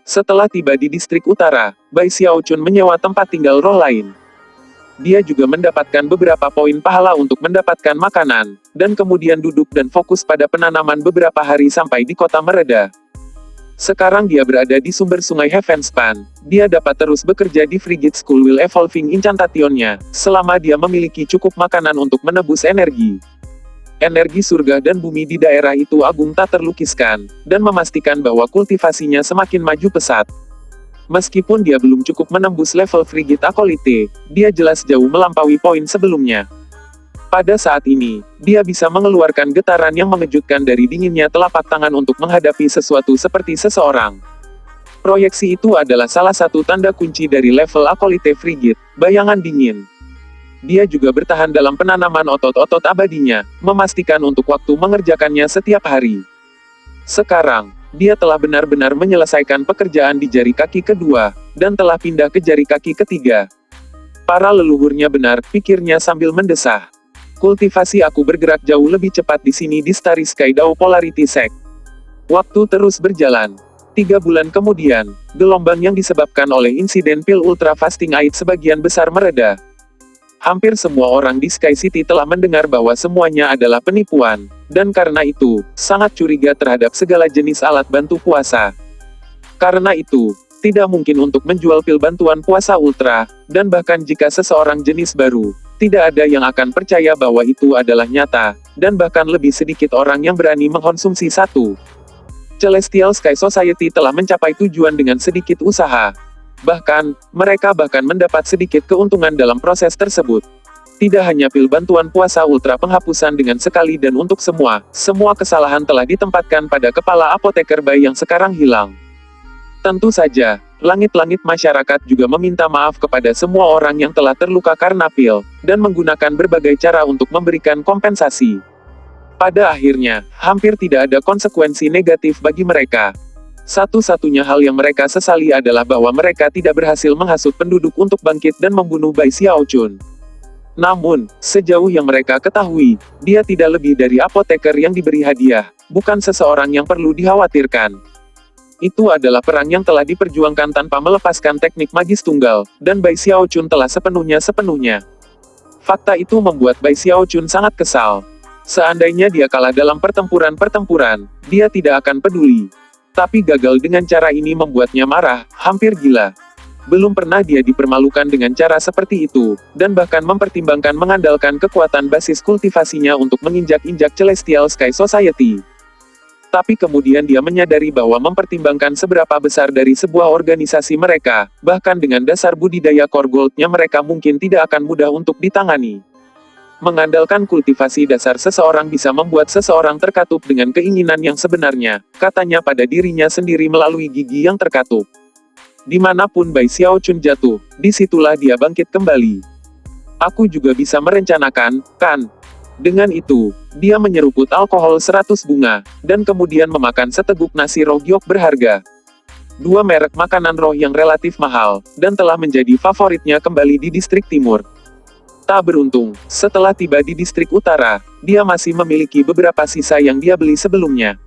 Setelah tiba di distrik utara, Bai Xiaochun menyewa tempat tinggal roh lain. Dia juga mendapatkan beberapa poin pahala untuk mendapatkan makanan, dan kemudian duduk dan fokus pada penanaman beberapa hari sampai di kota mereda. Sekarang dia berada di sumber sungai Heavenspan. Dia dapat terus bekerja di Frigid School Will Evolving Incantation-nya, selama dia memiliki cukup makanan untuk menebus energi. Energi surga dan bumi di daerah itu agung tak terlukiskan, dan memastikan bahwa kultivasinya semakin maju pesat. Meskipun dia belum cukup menembus level Frigid Acolyte, dia jelas jauh melampaui poin sebelumnya. Pada saat ini, dia bisa mengeluarkan getaran yang mengejutkan dari dinginnya telapak tangan untuk menghadapi sesuatu seperti seseorang. Proyeksi itu adalah salah satu tanda kunci dari level Acolyte Frigid, bayangan dingin. Dia juga bertahan dalam penanaman otot-otot abadinya, memastikan untuk waktu mengerjakannya setiap hari. Sekarang, dia telah benar-benar menyelesaikan pekerjaan di jari kaki kedua, dan telah pindah ke jari kaki ketiga. Para leluhurnya benar, pikirnya sambil mendesah. Kultivasi aku bergerak jauh lebih cepat di sini di Starry Sky Dao Polarity Sect. Waktu terus berjalan. 3 bulan kemudian, gelombang yang disebabkan oleh insiden pil Ultra Fasting Aid sebagian besar mereda. Hampir semua orang di Sky City telah mendengar bahwa semuanya adalah penipuan, dan karena itu, sangat curiga terhadap segala jenis alat bantu puasa. Karena itu, tidak mungkin untuk menjual pil bantuan puasa ultra, dan bahkan jika seseorang jenis baru, tidak ada yang akan percaya bahwa itu adalah nyata, dan bahkan lebih sedikit orang yang berani mengkonsumsi satu. Celestial Sky Society telah mencapai tujuan dengan sedikit usaha. Bahkan, mereka bahkan mendapat sedikit keuntungan dalam proses tersebut. Tidak hanya pil bantuan puasa ultra penghapusan dengan sekali dan untuk semua kesalahan telah ditempatkan pada kepala apoteker Bai yang sekarang hilang. Tentu saja, langit-langit masyarakat juga meminta maaf kepada semua orang yang telah terluka karena pil, dan menggunakan berbagai cara untuk memberikan kompensasi. Pada akhirnya, hampir tidak ada konsekuensi negatif bagi mereka. Satu-satunya hal yang mereka sesali adalah bahwa mereka tidak berhasil menghasut penduduk untuk bangkit dan membunuh Bai Xiaochun. Namun, sejauh yang mereka ketahui, dia tidak lebih dari apoteker yang diberi hadiah, bukan seseorang yang perlu dikhawatirkan. Itu adalah perang yang telah diperjuangkan tanpa melepaskan teknik magis tunggal, dan Bai Xiaochun telah sepenuhnya. Fakta itu membuat Bai Xiaochun sangat kesal. Seandainya dia kalah dalam pertempuran, dia tidak akan peduli. Tapi gagal dengan cara ini membuatnya marah, hampir gila. Belum pernah dia dipermalukan dengan cara seperti itu, dan bahkan mempertimbangkan mengandalkan kekuatan basis kultivasinya untuk menginjak-injak Celestial Sky Society. Tapi kemudian dia menyadari bahwa mempertimbangkan seberapa besar dari sebuah organisasi mereka, bahkan dengan dasar budidaya core gold-nya mereka mungkin tidak akan mudah untuk ditangani. Mengandalkan kultivasi dasar seseorang bisa membuat seseorang terkatup dengan keinginan yang sebenarnya, katanya pada dirinya sendiri melalui gigi yang terkatup. Dimanapun Bai Xiaochun jatuh, disitulah dia bangkit kembali. Aku juga bisa merencanakan, kan? Dengan itu, dia menyeruput alkohol 100 bunga, dan kemudian memakan seteguk nasi roh giok berharga. 2 merek makanan roh yang relatif mahal, dan telah menjadi favoritnya kembali di distrik timur. Tak beruntung, setelah tiba di distrik utara, dia masih memiliki beberapa sisa yang dia beli sebelumnya.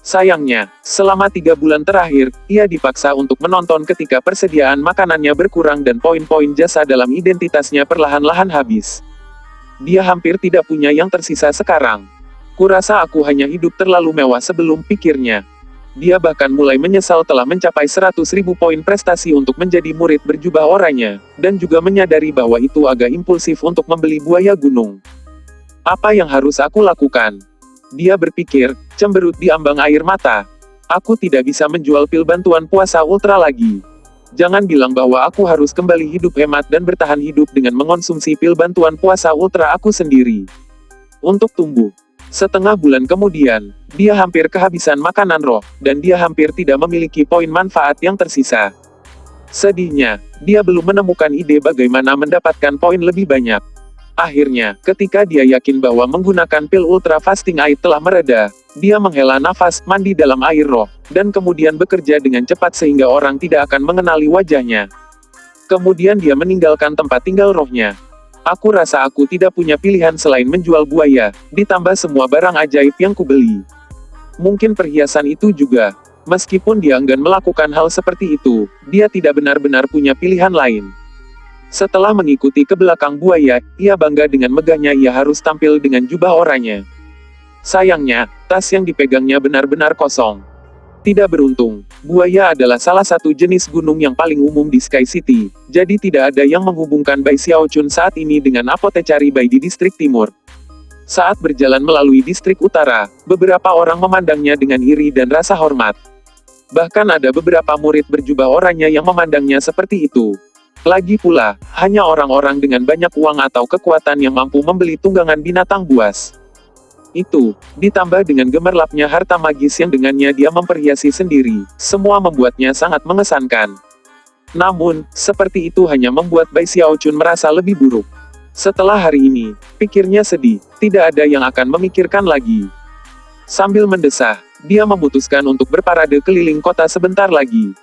Sayangnya, selama 3 bulan terakhir, ia dipaksa untuk menonton ketika persediaan makanannya berkurang dan poin-poin jasa dalam identitasnya perlahan-lahan habis. Dia hampir tidak punya yang tersisa sekarang. Kurasa aku hanya hidup terlalu mewah sebelum pikirnya. Dia bahkan mulai menyesal telah mencapai 100.000 poin prestasi untuk menjadi murid berjubah oranye, dan juga menyadari bahwa itu agak impulsif untuk membeli buaya gunung. Apa yang harus aku lakukan? Dia berpikir, cemberut di ambang air mata. Aku tidak bisa menjual pil bantuan puasa ultra lagi. Jangan bilang bahwa aku harus kembali hidup hemat dan bertahan hidup dengan mengonsumsi pil bantuan puasa ultra aku sendiri. Untuk tumbuh. Setengah bulan kemudian, dia hampir kehabisan makanan roh, dan dia hampir tidak memiliki poin manfaat yang tersisa. Sedihnya, dia belum menemukan ide bagaimana mendapatkan poin lebih banyak. Akhirnya, ketika dia yakin bahwa menggunakan pil Ultra Fasting Aid telah mereda, dia menghela nafas, mandi dalam air roh, dan kemudian bekerja dengan cepat sehingga orang tidak akan mengenali wajahnya. Kemudian dia meninggalkan tempat tinggal rohnya. Aku rasa aku tidak punya pilihan selain menjual buaya, ditambah semua barang ajaib yang kubeli. Mungkin perhiasan itu juga. Meskipun dia enggan melakukan hal seperti itu, dia tidak benar-benar punya pilihan lain. Setelah mengikuti ke belakang buaya, ia bangga dengan megahnya ia harus tampil dengan jubah oranye. Sayangnya, tas yang dipegangnya benar-benar kosong. Tidak beruntung, buaya adalah salah satu jenis gunung yang paling umum di Sky City, jadi tidak ada yang menghubungkan Bai Xiaochun saat ini dengan apotekari Bai di distrik timur. Saat berjalan melalui distrik utara, beberapa orang memandangnya dengan iri dan rasa hormat. Bahkan ada beberapa murid berjubah oranye yang memandangnya seperti itu. Lagi pula, hanya orang-orang dengan banyak uang atau kekuatan yang mampu membeli tunggangan binatang buas. Itu, ditambah dengan gemerlapnya harta magis yang dengannya dia memperhiasi sendiri, semua membuatnya sangat mengesankan. Namun, seperti itu hanya membuat Bai Xiaochun merasa lebih buruk. Setelah hari ini, pikirnya sedih, tidak ada yang akan memikirkan lagi. Sambil mendesah, dia memutuskan untuk berparade keliling kota sebentar lagi.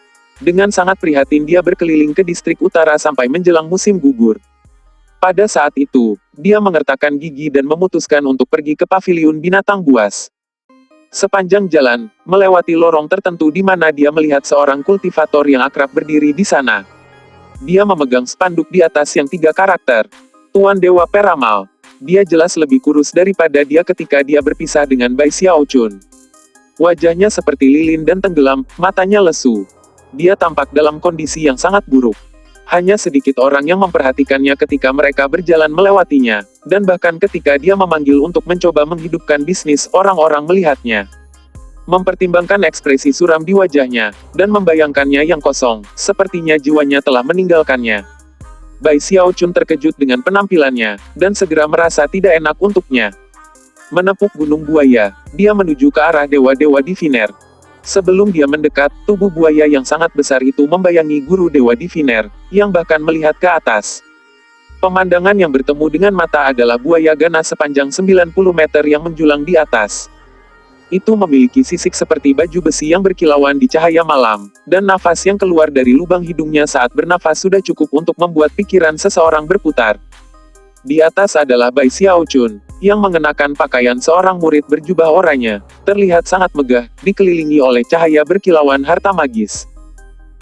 Dengan sangat prihatin dia berkeliling ke distrik utara sampai menjelang musim gugur. Pada saat itu, dia mengertakkan gigi dan memutuskan untuk pergi ke paviliun binatang buas. Sepanjang jalan, melewati lorong tertentu di mana dia melihat seorang kultivator yang akrab berdiri di sana. Dia memegang spanduk di atas yang 3 karakter. Tuan Dewa Peramal. Dia jelas lebih kurus daripada dia ketika dia berpisah dengan Bai Xiaochun. Wajahnya seperti lilin dan tenggelam, matanya lesu. Dia tampak dalam kondisi yang sangat buruk. Hanya sedikit orang yang memperhatikannya ketika mereka berjalan melewatinya, dan bahkan ketika dia memanggil untuk mencoba menghidupkan bisnis, orang-orang melihatnya. Mempertimbangkan ekspresi suram di wajahnya, dan membayangkannya yang kosong, sepertinya jiwanya telah meninggalkannya. Bai Xiaochun terkejut dengan penampilannya, dan segera merasa tidak enak untuknya. Menepuk gunung buaya, dia menuju ke arah dewa-dewa diviner. Sebelum dia mendekat, tubuh buaya yang sangat besar itu membayangi guru dewa diviner, yang bahkan melihat ke atas. Pemandangan yang bertemu dengan mata adalah buaya ganas sepanjang 90 meter yang menjulang di atas. Itu memiliki sisik seperti baju besi yang berkilauan di cahaya malam, dan nafas yang keluar dari lubang hidungnya saat bernafas sudah cukup untuk membuat pikiran seseorang berputar. Di atas adalah Bai Xiaochun, yang mengenakan pakaian seorang murid berjubah oranye, terlihat sangat megah, dikelilingi oleh cahaya berkilauan harta magis.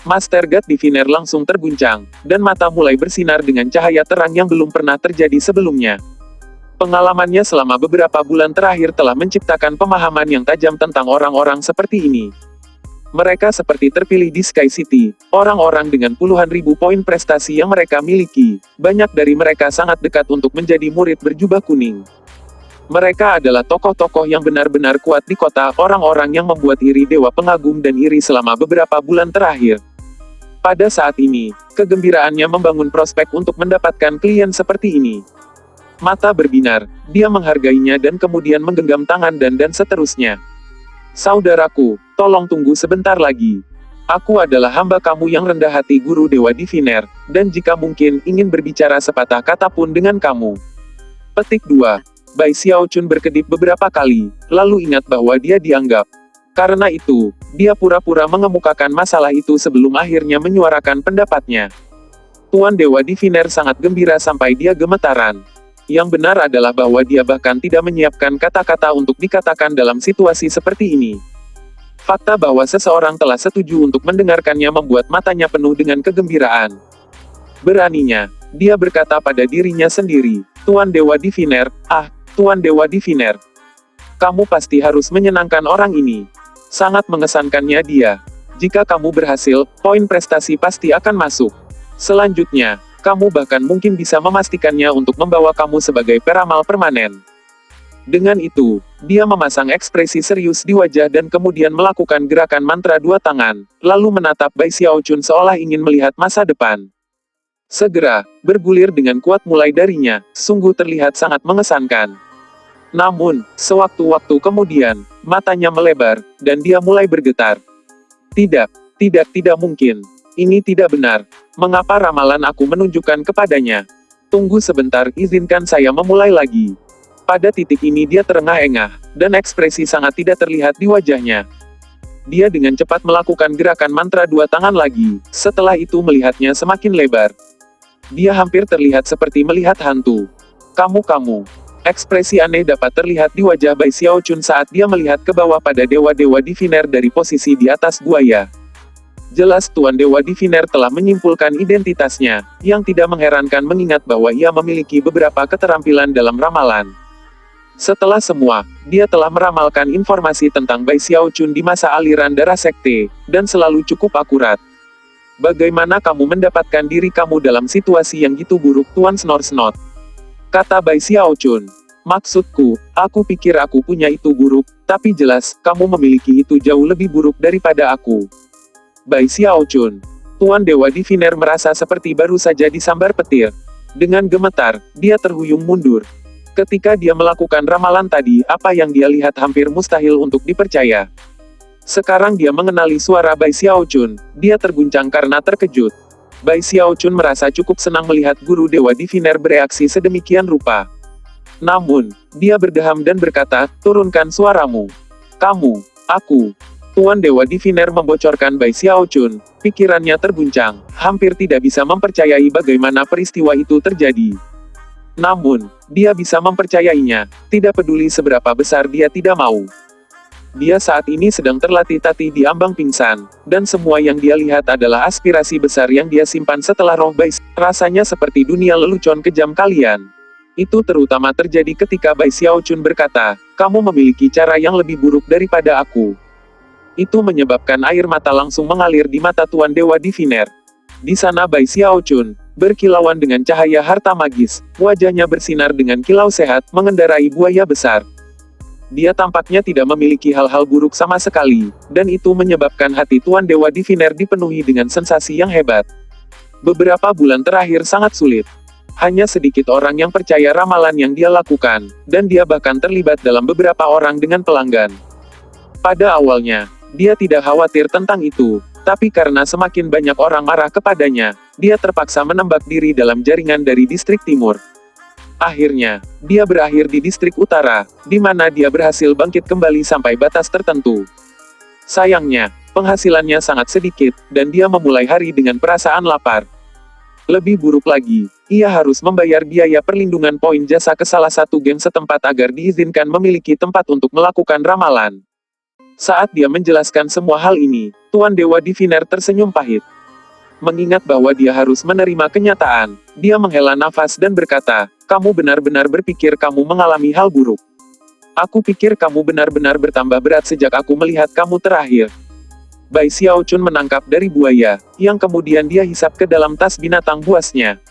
Master God Diviner langsung terguncang, dan mata mulai bersinar dengan cahaya terang yang belum pernah terjadi sebelumnya. Pengalamannya selama beberapa bulan terakhir telah menciptakan pemahaman yang tajam tentang orang-orang seperti ini. Mereka seperti terpilih di Sky City, orang-orang dengan puluhan ribu poin prestasi yang mereka miliki, banyak dari mereka sangat dekat untuk menjadi murid berjubah kuning. Mereka adalah tokoh-tokoh yang benar-benar kuat di kota, orang-orang yang membuat iri dewa pengagum dan iri selama beberapa bulan terakhir. Pada saat ini, kegembiraannya membangun prospek untuk mendapatkan klien seperti ini. Mata berbinar, dia menghargainya dan kemudian menggenggam tangan dan seterusnya. Saudaraku, tolong tunggu sebentar lagi. Aku adalah hamba kamu yang rendah hati guru dewa diviner, dan jika mungkin ingin berbicara sepatah kata pun dengan kamu. Petik 2. Bai Xiaochun berkedip beberapa kali, lalu ingat bahwa dia dianggap. Karena itu, dia pura-pura mengemukakan masalah itu sebelum akhirnya menyuarakan pendapatnya. Tuan Dewa Diviner sangat gembira sampai dia gemetaran. Yang benar adalah bahwa dia bahkan tidak menyiapkan kata-kata untuk dikatakan dalam situasi seperti ini. Fakta bahwa seseorang telah setuju untuk mendengarkannya membuat matanya penuh dengan kegembiraan. Beraninya, dia berkata pada dirinya sendiri, Tuan Dewa Diviner, Tuan Dewa Diviner. Kamu pasti harus menyenangkan orang ini. Sangat mengesankannya dia. Jika kamu berhasil, poin prestasi pasti akan masuk. Selanjutnya, kamu bahkan mungkin bisa memastikannya untuk membawa kamu sebagai peramal permanen. Dengan itu, dia memasang ekspresi serius di wajah dan kemudian melakukan gerakan mantra 2 tangan, lalu menatap Bai Xiaochun seolah ingin melihat masa depan. Segera, bergulir dengan kuat mulai darinya, sungguh terlihat sangat mengesankan. Namun, sewaktu-waktu kemudian, matanya melebar, dan dia mulai bergetar. Tidak mungkin. Ini tidak benar. Mengapa ramalan aku menunjukkan kepadanya? Tunggu sebentar, izinkan saya memulai lagi. Pada titik ini dia terengah-engah, dan ekspresi sangat tidak terlihat di wajahnya. Dia dengan cepat melakukan gerakan mantra 2 tangan lagi, setelah itu melihatnya semakin lebar. Dia hampir terlihat seperti melihat hantu. Kamu. Ekspresi aneh dapat terlihat di wajah Bai Xiaochun saat dia melihat ke bawah pada dewa-dewa diviner dari posisi di atas buaya. Jelas Tuan Dewa Diviner telah menyimpulkan identitasnya, yang tidak mengherankan mengingat bahwa ia memiliki beberapa keterampilan dalam ramalan. Setelah semua, dia telah meramalkan informasi tentang Bai Xiaochun di masa aliran darah sekte, dan selalu cukup akurat. Bagaimana kamu mendapatkan diri kamu dalam situasi yang gitu buruk Tuan Snot? Kata Bai Xiaochun. Maksudku, aku pikir aku punya itu buruk, tapi jelas, kamu memiliki itu jauh lebih buruk daripada aku. Bai Xiaochun. Tuan Dewa Diviner merasa seperti baru saja disambar petir. Dengan gemetar, dia terhuyung mundur. Ketika dia melakukan ramalan tadi, apa yang dia lihat hampir mustahil untuk dipercaya. Sekarang dia mengenali suara Bai Xiaochun, dia terguncang karena terkejut. Bai Xiaochun merasa cukup senang melihat guru Dewa Diviner bereaksi sedemikian rupa. Namun, dia berdeham dan berkata, turunkan suaramu. Kamu, aku. Tuan Dewa Diviner membocorkan Bai Xiaochun, pikirannya terguncang, hampir tidak bisa mempercayai bagaimana peristiwa itu terjadi. Namun, dia bisa mempercayainya, tidak peduli seberapa besar dia tidak mau. Dia saat ini sedang terlatih-tatih di ambang pingsan, dan semua yang dia lihat adalah aspirasi besar yang dia simpan setelah roh Bai. Rasanya seperti dunia lelucon kejam kalian. Itu terutama terjadi ketika Bai Xiaochun berkata, kamu memiliki cara yang lebih buruk daripada aku. Itu menyebabkan air mata langsung mengalir di mata Tuan Dewa Diviner. Di sana Bai Xiaochun, berkilauan dengan cahaya harta magis, wajahnya bersinar dengan kilau sehat, mengendarai buaya besar. Dia tampaknya tidak memiliki hal-hal buruk sama sekali, dan itu menyebabkan hati Tuan Dewa Diviner dipenuhi dengan sensasi yang hebat. Beberapa bulan terakhir sangat sulit. Hanya sedikit orang yang percaya ramalan yang dia lakukan, dan dia bahkan terlibat dalam beberapa orang dengan pelanggan. Pada awalnya, dia tidak khawatir tentang itu, tapi karena semakin banyak orang marah kepadanya, dia terpaksa menembak diri dalam jaringan dari distrik timur. Akhirnya, dia berakhir di distrik utara, di mana dia berhasil bangkit kembali sampai batas tertentu. Sayangnya, penghasilannya sangat sedikit, dan dia memulai hari dengan perasaan lapar. Lebih buruk lagi, ia harus membayar biaya perlindungan poin jasa ke salah satu geng setempat agar diizinkan memiliki tempat untuk melakukan ramalan. Saat dia menjelaskan semua hal ini, Tuan Dewa Diviner tersenyum pahit. Mengingat bahwa dia harus menerima kenyataan, dia menghela nafas dan berkata, kamu benar-benar berpikir kamu mengalami hal buruk. Aku pikir kamu benar-benar bertambah berat sejak aku melihat kamu terakhir. Bai Xiaochun menangkap dari buaya, yang kemudian dia hisap ke dalam tas binatang buasnya.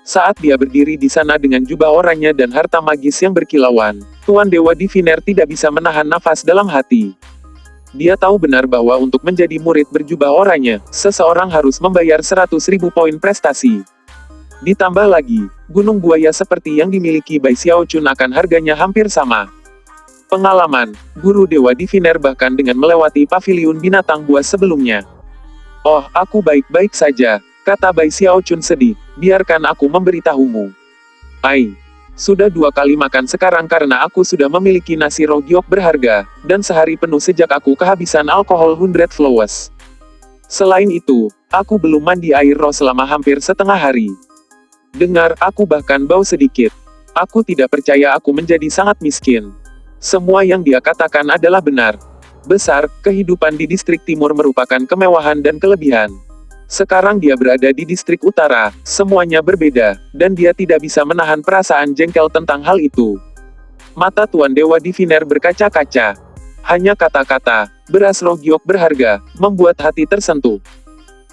Saat dia berdiri di sana dengan jubah oranye dan harta magis yang berkilauan, Tuan Dewa Diviner tidak bisa menahan nafas dalam hati. Dia tahu benar bahwa untuk menjadi murid berjubah oranye, seseorang harus membayar 100.000 poin prestasi. Ditambah lagi, gunung buaya seperti yang dimiliki Bai Xiaochun akan harganya hampir sama. Pengalaman, Guru Dewa Diviner bahkan dengan melewati paviliun binatang buas sebelumnya. Oh, aku baik-baik saja, kata Bai Xiaochun sedih, biarkan aku memberitahumu. Ai. Sudah 2 kali makan sekarang karena aku sudah memiliki nasi roh giok berharga, dan sehari penuh sejak aku kehabisan alkohol 100 flowers. Selain itu, aku belum mandi air roh selama hampir setengah hari. Dengar, aku bahkan bau sedikit. Aku tidak percaya aku menjadi sangat miskin. Semua yang dia katakan adalah benar. Besar, kehidupan di distrik timur merupakan kemewahan dan kelebihan. Sekarang dia berada di distrik utara, semuanya berbeda, dan dia tidak bisa menahan perasaan jengkel tentang hal itu. Mata Tuan Dewa Diviner berkaca-kaca. Hanya kata-kata, beras roh giok berharga, membuat hati tersentuh.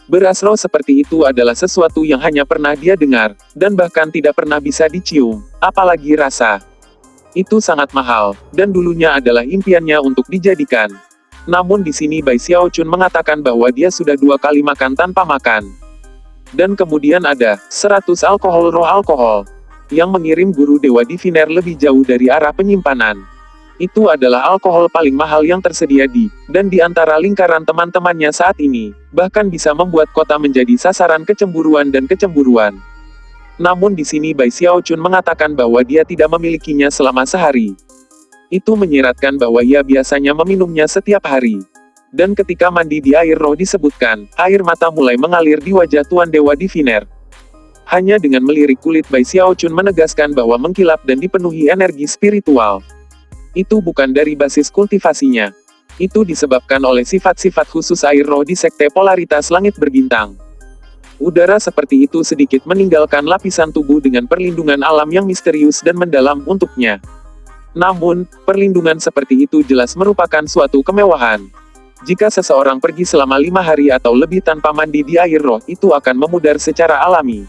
Beras roh seperti itu adalah sesuatu yang hanya pernah dia dengar, dan bahkan tidak pernah bisa dicium, apalagi rasa. Itu sangat mahal, dan dulunya adalah impiannya untuk dijadikan. Namun di sini Bai Xiaochun mengatakan bahwa dia sudah 2 kali makan tanpa makan. Dan kemudian ada 100 alkohol roh alkohol, yang mengirim Guru Dewa Diviner lebih jauh dari arah penyimpanan. Itu adalah alkohol paling mahal yang tersedia dan di antara lingkaran teman-temannya saat ini, bahkan bisa membuat kota menjadi sasaran kecemburuan dan kecemburuan. Namun di sini Bai Xiaochun mengatakan bahwa dia tidak memilikinya selama sehari. Itu menyiratkan bahwa ia biasanya meminumnya setiap hari. Dan ketika mandi di air roh disebutkan, air mata mulai mengalir di wajah Tuan Dewa Diviner. Hanya dengan melirik kulit Bai Xiaochun menegaskan bahwa mengkilap dan dipenuhi energi spiritual. Itu bukan dari basis kultivasinya. Itu disebabkan oleh sifat-sifat khusus air roh di sekte polaritas langit berbintang. Udara seperti itu sedikit meninggalkan lapisan tubuh dengan perlindungan alam yang misterius dan mendalam untuknya. Namun, perlindungan seperti itu jelas merupakan suatu kemewahan. Jika seseorang pergi selama 5 hari atau lebih tanpa mandi di air roh, itu akan memudar secara alami.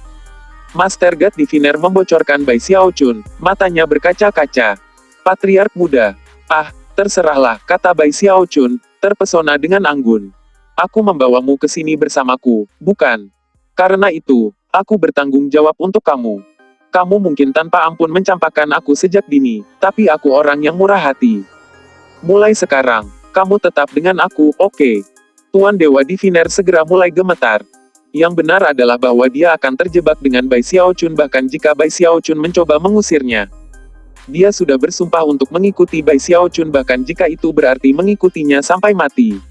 Master God Diviner membocorkan Bai Xiaochun, matanya berkaca-kaca. Patriark muda. Ah, terserahlah, kata Bai Xiaochun, terpesona dengan anggun. Aku membawamu ke sini bersamaku, bukan? Karena itu, aku bertanggung jawab untuk kamu. Kamu mungkin tanpa ampun mencampakkan aku sejak dini, tapi aku orang yang murah hati. Mulai sekarang, kamu tetap dengan aku, oke? Tuan Dewa Diviner segera mulai gemetar. Yang benar adalah bahwa dia akan terjebak dengan Bai Xiaochun bahkan jika Bai Xiaochun mencoba mengusirnya. Dia sudah bersumpah untuk mengikuti Bai Xiaochun bahkan jika itu berarti mengikutinya sampai mati.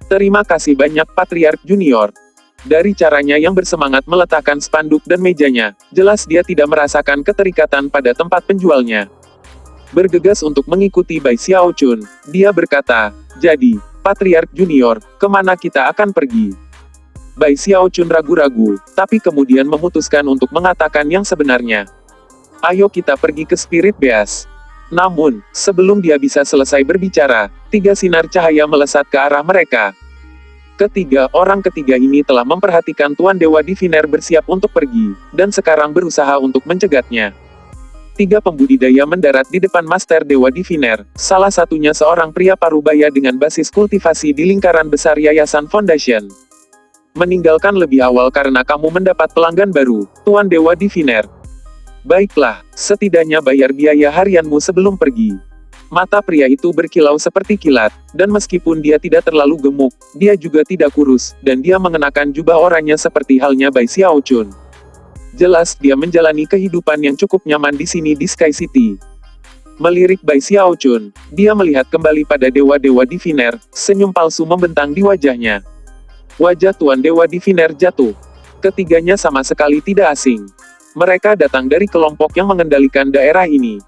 Terima kasih banyak Patriark Junior. Dari caranya yang bersemangat meletakkan spanduk dan mejanya, jelas dia tidak merasakan keterikatan pada tempat penjualnya. Bergegas untuk mengikuti Bai Xiaochun, dia berkata, jadi, Patriark Junior, kemana kita akan pergi? Bai Xiaochun ragu-ragu, tapi kemudian memutuskan untuk mengatakan yang sebenarnya. Ayo kita pergi ke Spirit Beast. Namun, sebelum dia bisa selesai berbicara, 3 sinar cahaya melesat ke arah mereka. Orang ketiga ini telah memperhatikan Tuan Dewa Diviner bersiap untuk pergi, dan sekarang berusaha untuk mencegatnya. 3 pembudidaya mendarat di depan Master Dewa Diviner, salah satunya seorang pria parubaya dengan basis kultivasi di lingkaran besar Yayasan Foundation. Meninggalkan lebih awal karena kamu mendapat pelanggan baru, Tuan Dewa Diviner. Baiklah, setidaknya bayar biaya harianmu sebelum pergi. Mata pria itu berkilau seperti kilat, dan meskipun dia tidak terlalu gemuk, dia juga tidak kurus, dan dia mengenakan jubah oranye seperti halnya Bai Xiaochun. Jelas dia menjalani kehidupan yang cukup nyaman di sini di Sky City. Melirik Bai Xiaochun, dia melihat kembali pada Dewa-Dewa Diviner, senyum palsu membentang di wajahnya. Wajah Tuan Dewa Diviner jatuh. Ketiganya sama sekali tidak asing. Mereka datang dari kelompok yang mengendalikan daerah ini.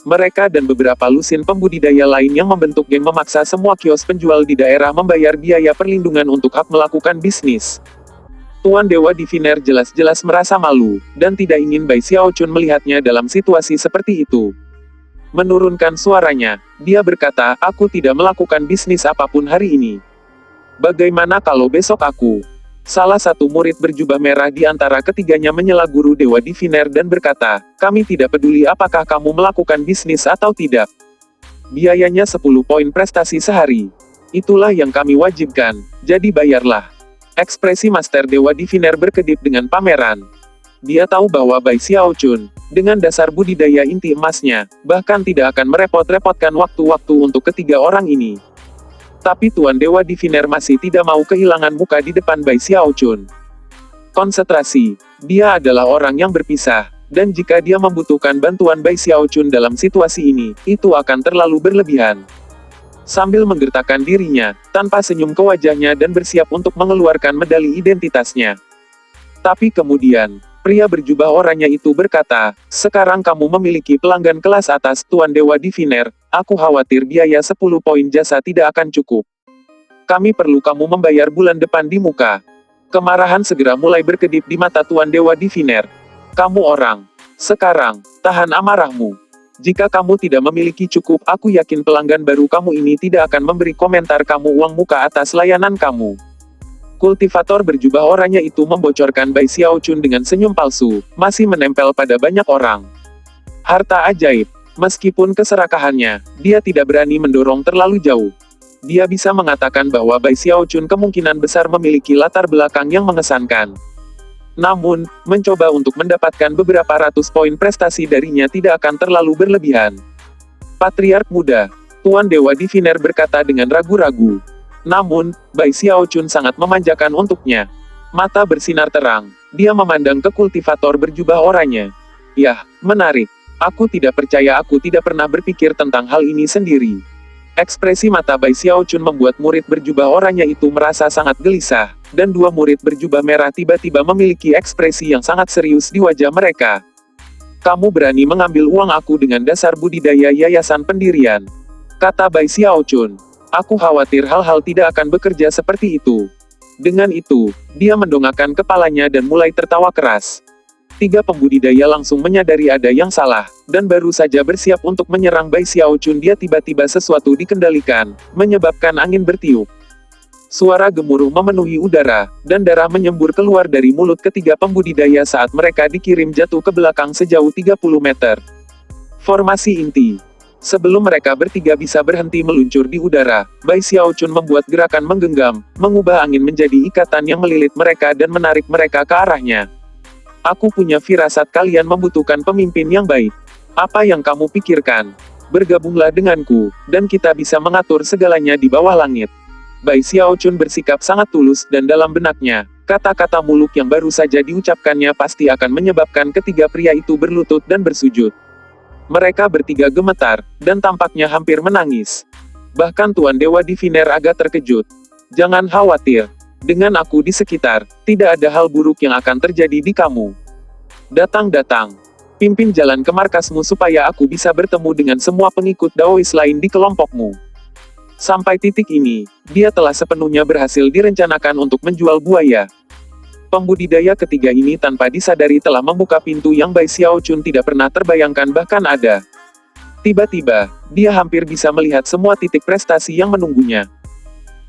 Mereka dan beberapa lusin pembudidaya lain yang membentuk geng memaksa semua kios penjual di daerah membayar biaya perlindungan untuk hak melakukan bisnis. Tuan Dewa Diviner jelas-jelas merasa malu, dan tidak ingin Bai Xiaochun melihatnya dalam situasi seperti itu. Menurunkan suaranya, dia berkata, aku tidak melakukan bisnis apapun hari ini. Bagaimana kalau besok aku? Salah satu murid berjubah merah di antara ketiganya menyela guru Dewa Diviner dan berkata, kami tidak peduli apakah kamu melakukan bisnis atau tidak. Biayanya 10 poin prestasi sehari. Itulah yang kami wajibkan, jadi bayarlah. Ekspresi Master Dewa Diviner berkedip dengan pameran. Dia tahu bahwa Bai Xiaochun, dengan dasar budidaya inti emasnya, bahkan tidak akan merepot-repotkan waktu-waktu untuk ketiga orang ini. Tapi Tuan Dewa Diviner masih tidak mau kehilangan muka di depan Bai Xiaochun. Konsentrasi, dia adalah orang yang berpisah, dan jika dia membutuhkan bantuan Bai Xiaochun dalam situasi ini, itu akan terlalu berlebihan. Sambil menggertakkan dirinya, tanpa senyum ke wajahnya dan bersiap untuk mengeluarkan medali identitasnya. Tapi kemudian, pria berjubah oranye itu berkata, sekarang kamu memiliki pelanggan kelas atas Tuan Dewa Diviner, aku khawatir biaya 10 poin jasa tidak akan cukup. Kami perlu kamu membayar bulan depan di muka. Kemarahan segera mulai berkedip di mata Tuan Dewa Diviner. Kamu orang. Sekarang, tahan amarahmu. Jika kamu tidak memiliki cukup, aku yakin pelanggan baru kamu ini tidak akan memberi komentar kamu uang muka atas layanan kamu. Kultivator berjubah oranye itu membocorkan Bai Xiaochun dengan senyum palsu, masih menempel pada banyak orang. Harta ajaib. Meskipun keserakahannya, dia tidak berani mendorong terlalu jauh. Dia bisa mengatakan bahwa Bai Xiaochun kemungkinan besar memiliki latar belakang yang mengesankan. Namun, mencoba untuk mendapatkan beberapa ratus poin prestasi darinya tidak akan terlalu berlebihan. Patriark muda, Tuan Dewa Diviner berkata dengan ragu-ragu. Namun, Bai Xiaochun sangat memanjakan untuknya. Mata bersinar terang, dia memandang ke kultivator berjubah oranye. Yah, menarik. Aku tidak percaya aku tidak pernah berpikir tentang hal ini sendiri. Ekspresi mata Bai Xiaochun membuat murid berjubah oranye itu merasa sangat gelisah, dan dua murid berjubah merah tiba-tiba memiliki ekspresi yang sangat serius di wajah mereka. Kamu berani mengambil uang aku dengan dasar budidaya yayasan pendirian, kata Bai Xiaochun. Aku khawatir hal-hal tidak akan bekerja seperti itu. Dengan itu, dia mendongakkan kepalanya dan mulai tertawa keras. Tiga pembudidaya langsung menyadari ada yang salah, dan baru saja bersiap untuk menyerang Bai Xiaochun. Dia tiba-tiba sesuatu dikendalikan, menyebabkan angin bertiup. Suara gemuruh memenuhi udara, dan darah menyembur keluar dari mulut ketiga pembudidaya saat mereka dikirim jatuh ke belakang sejauh 30 meter. Formasi inti. Sebelum mereka bertiga bisa berhenti meluncur di udara, Bai Xiaochun membuat gerakan menggenggam, mengubah angin menjadi ikatan yang melilit mereka dan menarik mereka ke arahnya. Aku punya firasat kalian membutuhkan pemimpin yang baik. Apa yang kamu pikirkan? Bergabunglah denganku, dan kita bisa mengatur segalanya di bawah langit. Bai Xiaochun bersikap sangat tulus, dan dalam benaknya, kata-kata muluk yang baru saja diucapkannya pasti akan menyebabkan ketiga pria itu berlutut dan bersujud. Mereka bertiga gemetar, dan tampaknya hampir menangis. Bahkan Tuan Dewa Diviner agak terkejut. Jangan khawatir. Dengan aku di sekitar, tidak ada hal buruk yang akan terjadi di kamu. Datang-datang. Pimpin jalan ke markasmu supaya aku bisa bertemu dengan semua pengikut Daois lain di kelompokmu. Sampai titik ini, dia telah sepenuhnya berhasil direncanakan untuk menjual buaya. Pembudidaya ketiga ini tanpa disadari telah membuka pintu yang Bai Xiaochun tidak pernah terbayangkan bahkan ada. Tiba-tiba, dia hampir bisa melihat semua titik prestasi yang menunggunya.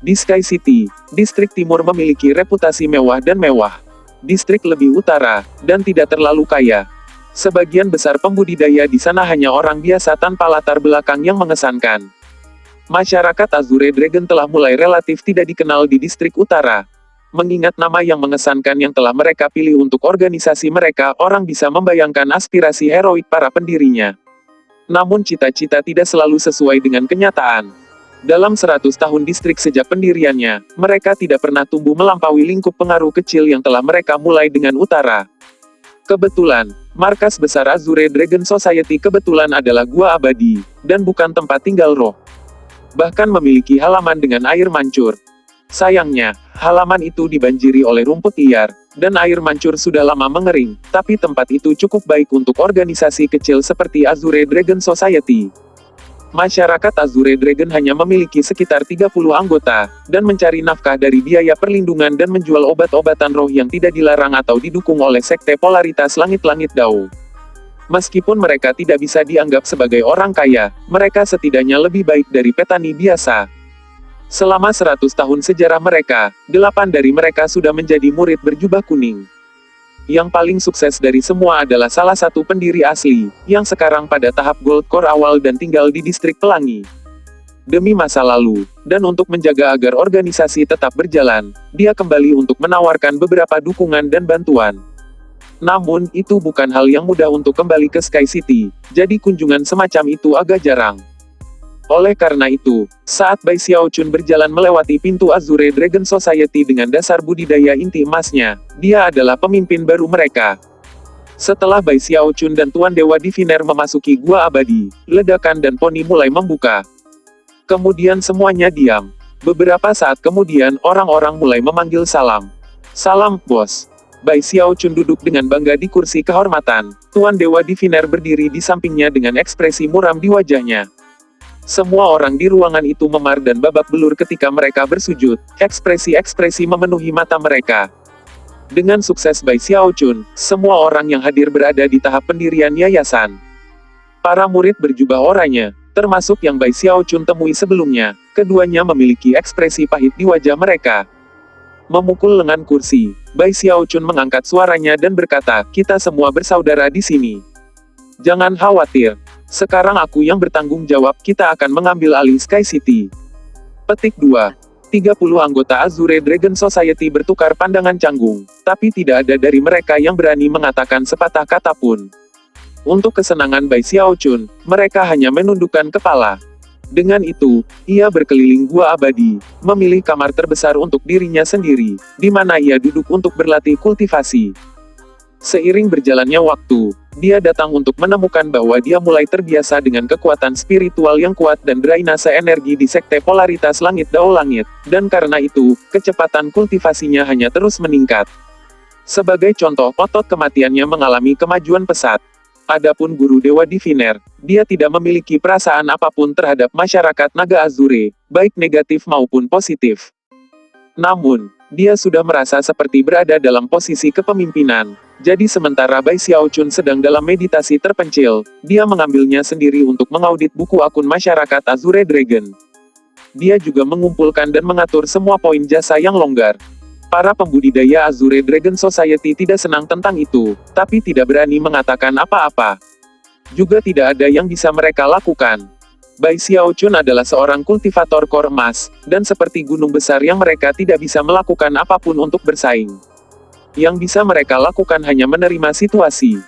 Di Sky City, distrik timur memiliki reputasi mewah dan mewah. Distrik lebih utara, dan tidak terlalu kaya. Sebagian besar pembudidaya di sana hanya orang biasa tanpa latar belakang yang mengesankan. Masyarakat Azure Dragon telah mulai relatif tidak dikenal di distrik utara. Mengingat nama yang mengesankan yang telah mereka pilih untuk organisasi mereka, orang bisa membayangkan aspirasi heroik para pendirinya. Namun cita-cita tidak selalu sesuai dengan kenyataan. Dalam 100 tahun distrik sejak pendiriannya, mereka tidak pernah tumbuh melampaui lingkup pengaruh kecil yang telah mereka mulai dengan utara. Kebetulan, markas besar Azure Dragon Society kebetulan adalah gua abadi, dan bukan tempat tinggal roh. Bahkan memiliki halaman dengan air mancur. Sayangnya, halaman itu dibanjiri oleh rumput liar, dan air mancur sudah lama mengering, tapi tempat itu cukup baik untuk organisasi kecil seperti Azure Dragon Society. Masyarakat Azure Dragon hanya memiliki sekitar 30 anggota, dan mencari nafkah dari biaya perlindungan dan menjual obat-obatan roh yang tidak dilarang atau didukung oleh sekte polaritas langit-langit Dao. Meskipun mereka tidak bisa dianggap sebagai orang kaya, mereka setidaknya lebih baik dari petani biasa. Selama 100 tahun sejarah mereka, 8 dari mereka sudah menjadi murid berjubah kuning. Yang paling sukses dari semua adalah salah satu pendiri asli, yang sekarang pada tahap Gold Core awal dan tinggal di distrik Pelangi. Demi masa lalu, dan untuk menjaga agar organisasi tetap berjalan, dia kembali untuk menawarkan beberapa dukungan dan bantuan. Namun, itu bukan hal yang mudah untuk kembali ke Sky City, jadi kunjungan semacam itu agak jarang. Oleh karena itu, saat Bai Xiaochun berjalan melewati pintu Azure Dragon Society dengan dasar budidaya inti emasnya, dia adalah pemimpin baru mereka. Setelah Bai Xiaochun dan Tuan Dewa Diviner memasuki gua abadi, ledakan dan poni mulai membuka. Kemudian semuanya diam. Beberapa saat kemudian, orang-orang mulai memanggil salam. Salam, bos. Bai Xiaochun duduk dengan bangga di kursi kehormatan. Tuan Dewa Diviner berdiri di sampingnya dengan ekspresi muram di wajahnya. Semua orang di ruangan itu memar dan babak belur ketika mereka bersujud, ekspresi-ekspresi memenuhi mata mereka. Dengan sukses Bai Xiaochun, semua orang yang hadir berada di tahap pendirian yayasan. Para murid berjubah oranye, termasuk yang Bai Xiaochun temui sebelumnya, keduanya memiliki ekspresi pahit di wajah mereka. Memukul lengan kursi, Bai Xiaochun mengangkat suaranya dan berkata, "Kita semua bersaudara di sini. Jangan khawatir. Sekarang aku yang bertanggung jawab, kita akan mengambil alih Sky City." Petik 2. 30 anggota Azure Dragon Society bertukar pandangan canggung, tapi tidak ada dari mereka yang berani mengatakan sepatah kata pun. Untuk kesenangan Bai Xiaochun, mereka hanya menundukkan kepala. Dengan itu, ia berkeliling gua abadi, memilih kamar terbesar untuk dirinya sendiri, di mana ia duduk untuk berlatih kultivasi. Seiring berjalannya waktu, dia datang untuk menemukan bahwa dia mulai terbiasa dengan kekuatan spiritual yang kuat dan drainase energi di sekte polaritas langit Dao Langit, dan karena itu, kecepatan kultivasinya hanya terus meningkat. Sebagai contoh, otot kematiannya mengalami kemajuan pesat. Adapun guru Dewa Diviner, dia tidak memiliki perasaan apapun terhadap masyarakat Naga Azure, baik negatif maupun positif. Namun, dia sudah merasa seperti berada dalam posisi kepemimpinan. Jadi sementara Bai Xiaochun sedang dalam meditasi terpencil, dia mengambilnya sendiri untuk mengaudit buku akun masyarakat Azure Dragon. Dia juga mengumpulkan dan mengatur semua poin jasa yang longgar. Para pembudidaya Azure Dragon Society tidak senang tentang itu, tapi tidak berani mengatakan apa-apa. Juga tidak ada yang bisa mereka lakukan. Bai Xiaochun adalah seorang kultivator kor emas, dan seperti gunung besar yang mereka tidak bisa melakukan apapun untuk bersaing. Yang bisa mereka lakukan hanya menerima situasi.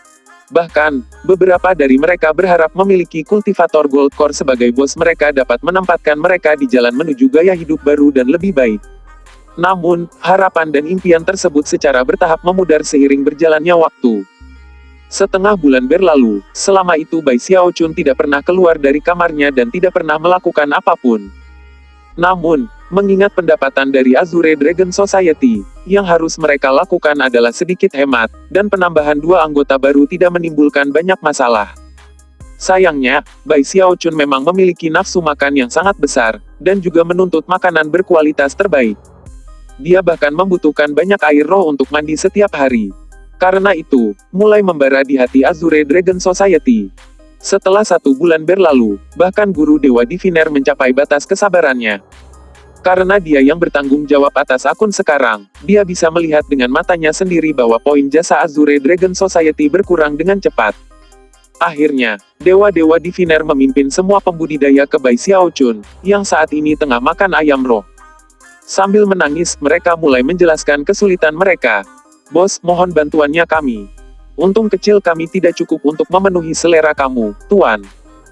Bahkan, beberapa dari mereka berharap memiliki kultivator gold core sebagai bos mereka dapat menempatkan mereka di jalan menuju gaya hidup baru dan lebih baik. Namun, harapan dan impian tersebut secara bertahap memudar seiring berjalannya waktu. Setengah bulan berlalu, selama itu Bai Xiaochun tidak pernah keluar dari kamarnya dan tidak pernah melakukan apapun. Namun, mengingat pendapatan dari Azure Dragon Society, yang harus mereka lakukan adalah sedikit hemat, dan penambahan 2 anggota baru tidak menimbulkan banyak masalah. Sayangnya, Bai Xiaochun memang memiliki nafsu makan yang sangat besar, dan juga menuntut makanan berkualitas terbaik. Dia bahkan membutuhkan banyak air roh untuk mandi setiap hari. Karena itu, mulai membara di hati Azure Dragon Society. Setelah 1 bulan berlalu, bahkan guru Dewa Diviner mencapai batas kesabarannya. Karena dia yang bertanggung jawab atas akun sekarang, dia bisa melihat dengan matanya sendiri bahwa poin jasa Azure Dragon Society berkurang dengan cepat. Akhirnya, Dewa-Dewa Diviner memimpin semua pembudidaya ke Bai Xiaochun, yang saat ini tengah makan ayam roh. Sambil menangis, mereka mulai menjelaskan kesulitan mereka. "Bos, mohon bantuannya kami. Untung kecil kami tidak cukup untuk memenuhi selera kamu, Tuan."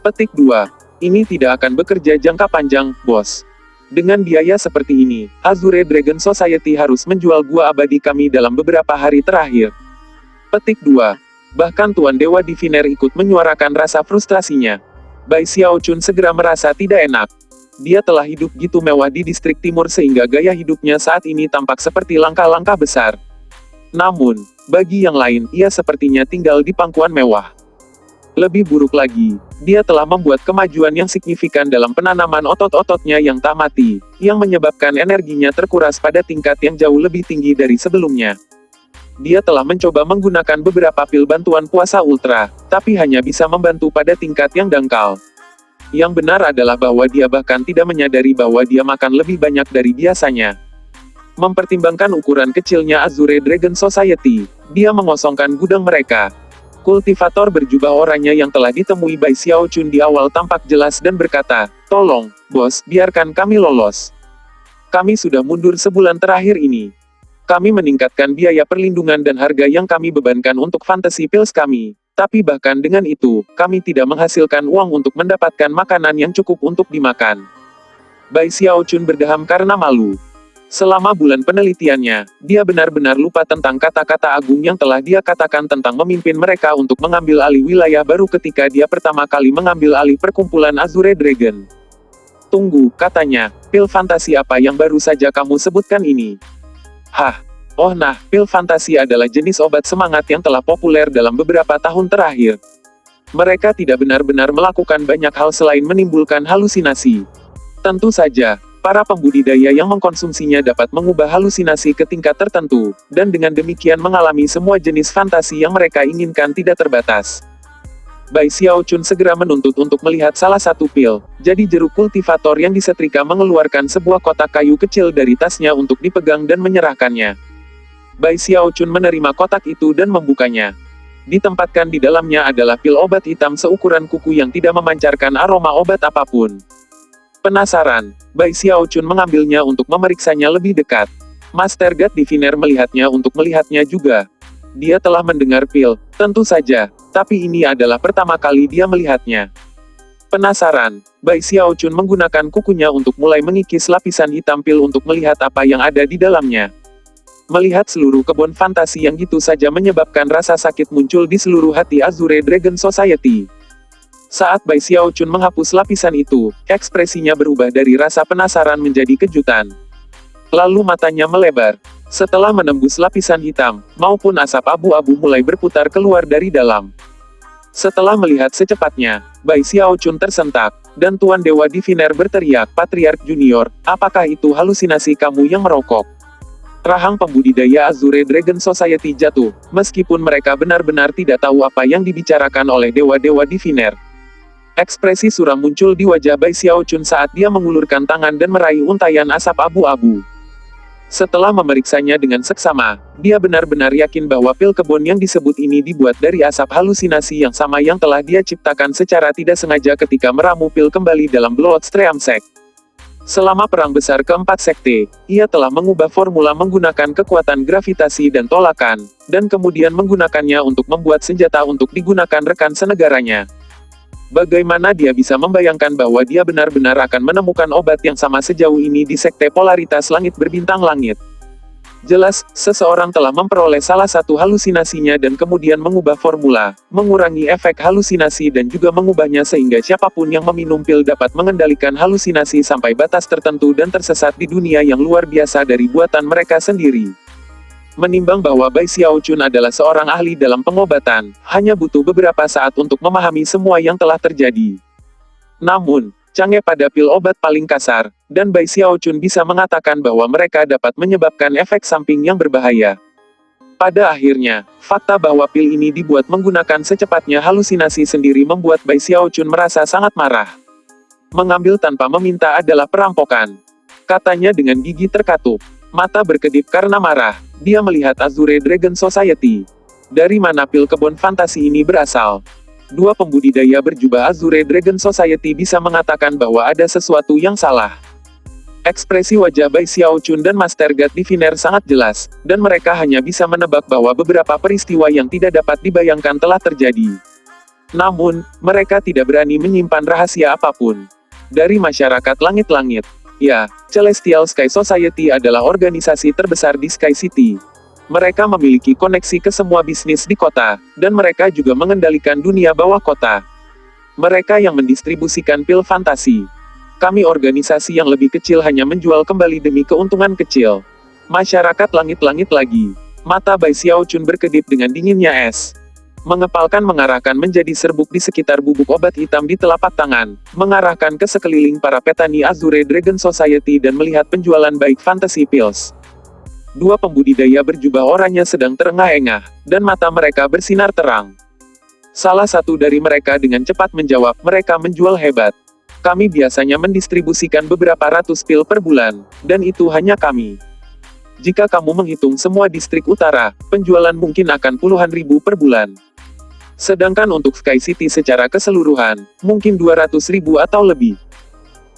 Petik 2. Ini tidak akan bekerja jangka panjang, bos. Dengan biaya seperti ini, Azure Dragon Society harus menjual gua abadi kami dalam beberapa hari terakhir. Petik 2. Bahkan Tuan Dewa Diviner ikut menyuarakan rasa frustrasinya. Bai Xiaochun segera merasa tidak enak. Dia telah hidup gitu mewah di distrik timur sehingga gaya hidupnya saat ini tampak seperti langkah-langkah besar. Namun, bagi yang lain, ia sepertinya tinggal di pangkuan mewah. Lebih buruk lagi, dia telah membuat kemajuan yang signifikan dalam penanaman otot-ototnya yang tak mati, yang menyebabkan energinya terkuras pada tingkat yang jauh lebih tinggi dari sebelumnya. Dia telah mencoba menggunakan beberapa pil bantuan puasa ultra, tapi hanya bisa membantu pada tingkat yang dangkal. Yang benar adalah bahwa dia bahkan tidak menyadari bahwa dia makan lebih banyak dari biasanya. Mempertimbangkan ukuran kecilnya Azure Dragon Society, dia mengosongkan gudang mereka. Kultivator berjubah oranye yang telah ditemui Bai Xiaochun di awal tampak jelas dan berkata, "Tolong, bos, biarkan kami lolos. Kami sudah mundur sebulan terakhir ini. Kami meningkatkan biaya perlindungan dan harga yang kami bebankan untuk fantasy pills kami. Tapi bahkan dengan itu, kami tidak menghasilkan uang untuk mendapatkan makanan yang cukup untuk dimakan." Bai Xiaochun berdeham karena malu. Selama bulan penelitiannya, dia benar-benar lupa tentang kata-kata agung yang telah dia katakan tentang memimpin mereka untuk mengambil alih wilayah baru ketika dia pertama kali mengambil alih perkumpulan Azure Dragon. "Tunggu," katanya, "pil fantasi apa yang baru saja kamu sebutkan ini?" "Hah? Oh nah, pil fantasi adalah jenis obat semangat yang telah populer dalam beberapa tahun terakhir. Mereka tidak benar-benar melakukan banyak hal selain menimbulkan halusinasi. Tentu saja, para pembudidaya yang mengkonsumsinya dapat mengubah halusinasi ke tingkat tertentu, dan dengan demikian mengalami semua jenis fantasi yang mereka inginkan tidak terbatas." Bai Xiaochun segera menuntut untuk melihat salah satu pil, jadi jeruk kultivator yang disetrika mengeluarkan sebuah kotak kayu kecil dari tasnya untuk dipegang dan menyerahkannya. Bai Xiaochun menerima kotak itu dan membukanya. Ditempatkan di dalamnya adalah pil obat hitam seukuran kuku yang tidak memancarkan aroma obat apapun. Penasaran, Bai Xiaochun mengambilnya untuk memeriksanya lebih dekat. Master God Diviner melihatnya untuk melihatnya juga. Dia telah mendengar pil, tentu saja, tapi ini adalah pertama kali dia melihatnya. Penasaran, Bai Xiaochun menggunakan kukunya untuk mulai mengikis lapisan hitam pil untuk melihat apa yang ada di dalamnya. Melihat seluruh kebun fantasi yang gitu saja menyebabkan rasa sakit muncul di seluruh hati Azure Dragon Society. Saat Bai Xiaochun menghapus lapisan itu, ekspresinya berubah dari rasa penasaran menjadi kejutan. Lalu matanya melebar. Setelah menembus lapisan hitam, maupun asap abu-abu mulai berputar keluar dari dalam. Setelah melihat secepatnya, Bai Xiaochun tersentak, dan Tuan Dewa Diviner berteriak, "Patriark Junior, apakah itu halusinasi kamu yang merokok?" Rahang pembudidaya Azure Dragon Society jatuh, meskipun mereka benar-benar tidak tahu apa yang dibicarakan oleh Dewa-Dewa Diviner. Ekspresi suram muncul di wajah Bai Xiaochun saat dia mengulurkan tangan dan meraih untayan asap abu-abu. Setelah memeriksanya dengan seksama, dia benar-benar yakin bahwa pil kebun yang disebut ini dibuat dari asap halusinasi yang sama yang telah dia ciptakan secara tidak sengaja ketika meramu pil kembali dalam Bloodstream Sect. Selama Perang Besar Keempat Sekte, ia telah mengubah formula menggunakan kekuatan gravitasi dan tolakan, dan kemudian menggunakannya untuk membuat senjata untuk digunakan rekan senegaranya. Bagaimana dia bisa membayangkan bahwa dia benar-benar akan menemukan obat yang sama sejauh ini di Sekte Polaritas Langit Berbintang Langit? Jelas, seseorang telah memperoleh salah satu halusinasinya dan kemudian mengubah formula, mengurangi efek halusinasi dan juga mengubahnya sehingga siapapun yang meminum pil dapat mengendalikan halusinasi sampai batas tertentu dan tersesat di dunia yang luar biasa dari buatan mereka sendiri. Menimbang bahwa Bai Xiaochun adalah seorang ahli dalam pengobatan, hanya butuh beberapa saat untuk memahami semua yang telah terjadi. Namun, canggih pada pil obat paling kasar, dan Bai Xiaochun bisa mengatakan bahwa mereka dapat menyebabkan efek samping yang berbahaya. Pada akhirnya, fakta bahwa pil ini dibuat menggunakan secepatnya halusinasi sendiri membuat Bai Xiaochun merasa sangat marah. Mengambil tanpa meminta adalah perampokan, katanya dengan gigi terkatup. Mata berkedip karena marah, dia melihat Azure Dragon Society. Dari mana pil kebun fantasi ini berasal? Dua pembudidaya berjubah Azure Dragon Society bisa mengatakan bahwa ada sesuatu yang salah. Ekspresi wajah Bai Xiaochun dan Master God Diviner sangat jelas, dan mereka hanya bisa menebak bahwa beberapa peristiwa yang tidak dapat dibayangkan telah terjadi. Namun, mereka tidak berani menyimpan rahasia apapun dari masyarakat langit-langit. Ya, Celestial Sky Society adalah organisasi terbesar di Sky City. Mereka memiliki koneksi ke semua bisnis di kota, dan mereka juga mengendalikan dunia bawah kota. Mereka yang mendistribusikan pil fantasi. Kami organisasi yang lebih kecil hanya menjual kembali demi keuntungan kecil. Masyarakat langit-langit lagi. Mata Bai Xiaochun berkedip dengan dinginnya es. Mengepalkan mengarahkan menjadi serbuk di sekitar bubuk obat hitam di telapak tangan, mengarahkan ke sekeliling para petani Azure Dragon Society dan melihat penjualan baik fantasy pills. Dua pembudidaya berjubah oranye sedang terengah-engah, dan mata mereka bersinar terang. Salah satu dari mereka dengan cepat menjawab, "Mereka menjual hebat. Kami biasanya mendistribusikan beberapa ratus pil per bulan, dan itu hanya kami. Jika kamu menghitung semua distrik utara, penjualan mungkin akan puluhan ribu per bulan. Sedangkan untuk Sky City secara keseluruhan, mungkin 200.000 atau lebih.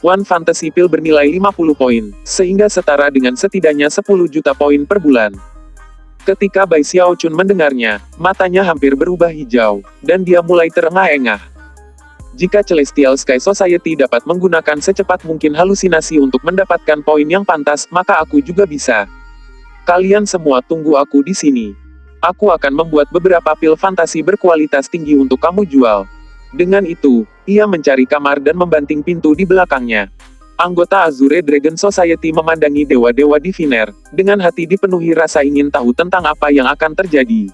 One Fantasy Pill bernilai 50 poin, sehingga setara dengan setidaknya 10 juta poin per bulan." Ketika Bai Xiaochun mendengarnya, matanya hampir berubah hijau, dan dia mulai terengah-engah. Jika Celestial Sky Society dapat menggunakan secepat mungkin halusinasi untuk mendapatkan poin yang pantas, maka aku juga bisa. Kalian semua tunggu aku di sini. Aku akan membuat beberapa pil fantasi berkualitas tinggi untuk kamu jual. Dengan itu, ia mencari kamar dan membanting pintu di belakangnya. Anggota Azure Dragon Society memandangi Dewa-Dewa Diviner, dengan hati dipenuhi rasa ingin tahu tentang apa yang akan terjadi.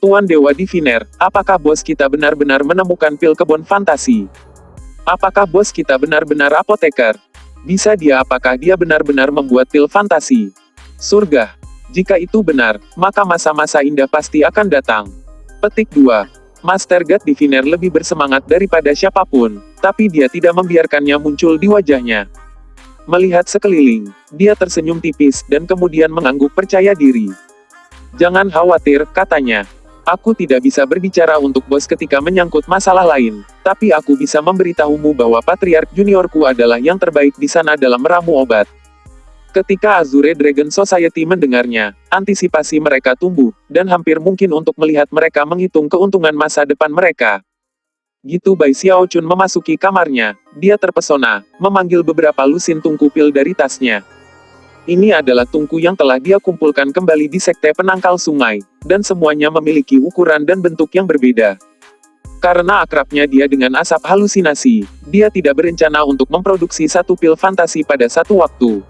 "Tuan Dewa Diviner, apakah bos kita benar-benar menemukan pil kebun fantasi? Apakah bos kita benar-benar apoteker? Apakah dia benar-benar membuat pil fantasi? Surga. Jika itu benar, maka masa-masa indah pasti akan datang." Petik 2. Master God Diviner lebih bersemangat daripada siapapun, tapi dia tidak membiarkannya muncul di wajahnya. Melihat sekeliling, dia tersenyum tipis dan kemudian mengangguk percaya diri. "Jangan khawatir," katanya. "Aku tidak bisa berbicara untuk bos ketika menyangkut masalah lain, tapi aku bisa memberitahumu bahwa Patriark Juniorku adalah yang terbaik di sana dalam meramu obat." Ketika Azure Dragon Society mendengarnya, antisipasi mereka tumbuh, dan hampir mungkin untuk melihat mereka menghitung keuntungan masa depan mereka. Gitu Bai Xiaochun memasuki kamarnya, dia terpesona, memanggil beberapa lusin tungku pil dari tasnya. Ini adalah tungku yang telah dia kumpulkan kembali di sekte penangkal sungai, dan semuanya memiliki ukuran dan bentuk yang berbeda. Karena akrabnya dia dengan asap halusinasi, dia tidak berencana untuk memproduksi satu pil fantasi pada satu waktu.